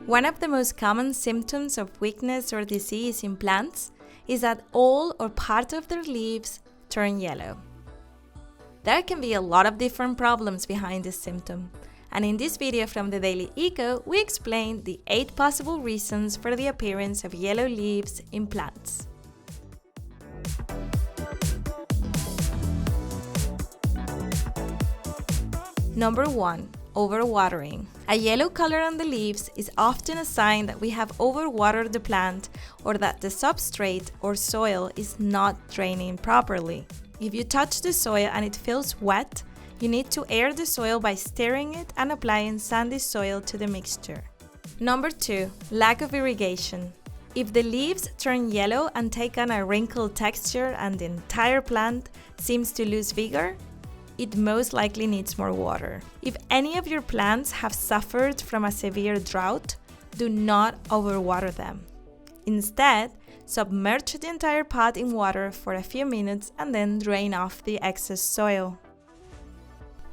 One of the most common symptoms of weakness or disease in plants is that all or part of their leaves turn yellow. There can be a lot of different problems behind this symptom, and in this video from the Daily Eco, we explain the 8 possible reasons for the appearance of yellow leaves in plants. Number 1. Overwatering. A yellow color on the leaves is often a sign that we have overwatered the plant or that the substrate or soil is not draining properly. If you touch the soil and it feels wet, you need to air the soil by stirring it and applying sandy soil to the mixture. Number 2. Lack of irrigation. If the leaves turn yellow and take on a wrinkled texture and the entire plant seems to lose vigor, it most likely needs more water. If any of your plants have suffered from a severe drought, do not overwater them. Instead, submerge the entire pot in water for a few minutes and then drain off the excess soil.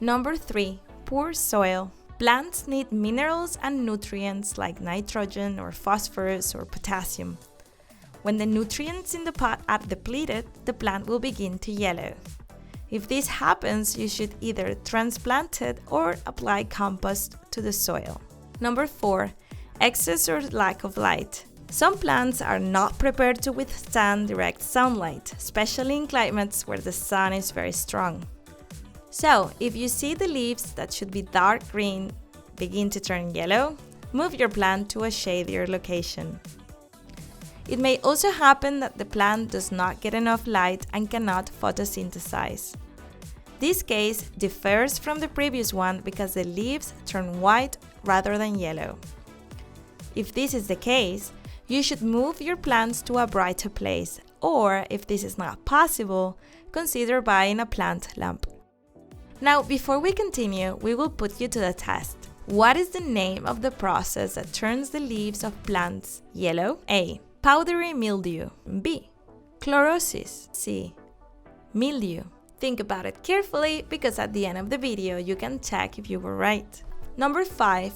Number 3. Poor soil. Plants need minerals and nutrients like nitrogen or phosphorus or potassium. When the nutrients in the pot are depleted, the plant will begin to yellow. If this happens, you should either transplant it or apply compost to the soil. Number 4. Excess or lack of light. Some plants are not prepared to withstand direct sunlight, especially in climates where the sun is very strong. So, if you see the leaves that should be dark green begin to turn yellow, move your plant to a shadier location. It may also happen that the plant does not get enough light and cannot photosynthesize. This case differs from the previous one because the leaves turn white rather than yellow. If this is the case, you should move your plants to a brighter place, or if this is not possible, consider buying a plant lamp. Now, before we continue, we will put you to the test. What is the name of the process that turns the leaves of plants yellow? A. Powdery mildew. B. Chlorosis. C. Mildew. Think about it carefully because at the end of the video you can check if you were right. Number 5.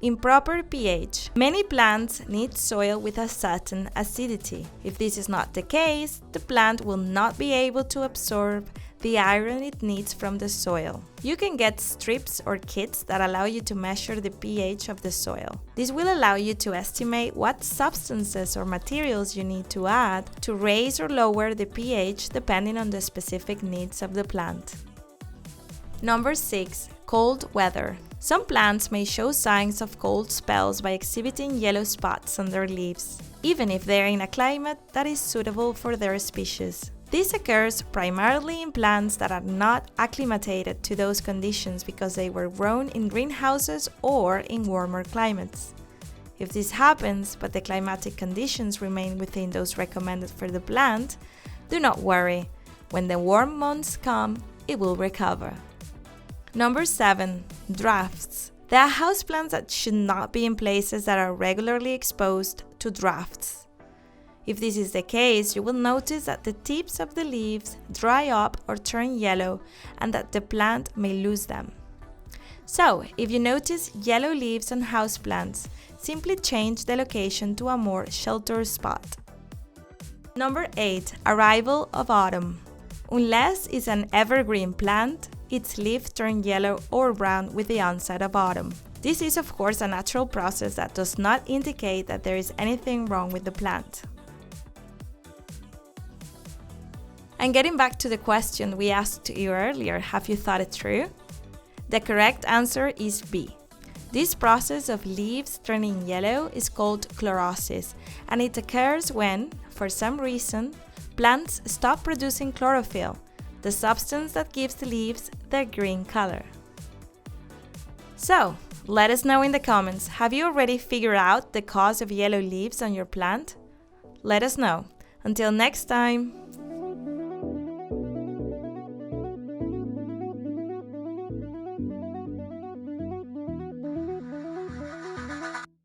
Improper pH. Many plants need soil with a certain acidity. If this is not the case, the plant will not be able to absorb the iron it needs from the soil. You can get strips or kits that allow you to measure the pH of the soil. This will allow you to estimate what substances or materials you need to add to raise or lower the pH depending on the specific needs of the plant. Number 6. Cold weather. Some plants may show signs of cold spells by exhibiting yellow spots on their leaves, even if they are in a climate that is suitable for their species. This occurs primarily in plants that are not acclimated to those conditions because they were grown in greenhouses or in warmer climates. If this happens, but the climatic conditions remain within those recommended for the plant, do not worry. When the warm months come, it will recover. Number 7. Drafts. There are houseplants that should not be in places that are regularly exposed to drafts. If this is the case, you will notice that the tips of the leaves dry up or turn yellow and that the plant may lose them. So, if you notice yellow leaves on houseplants, simply change the location to a more sheltered spot. Number 8. Arrival of autumn. Unless it's an evergreen plant, its leaves turn yellow or brown with the onset of autumn. This is of course a natural process that does not indicate that there is anything wrong with the plant. And getting back to the question we asked you earlier, have you thought it through? The correct answer is B. This process of leaves turning yellow is called chlorosis, and it occurs when, for some reason, plants stop producing chlorophyll, the substance that gives the leaves their green color. So, let us know in the comments, have you already figured out the cause of yellow leaves on your plant? Let us know. Until next time!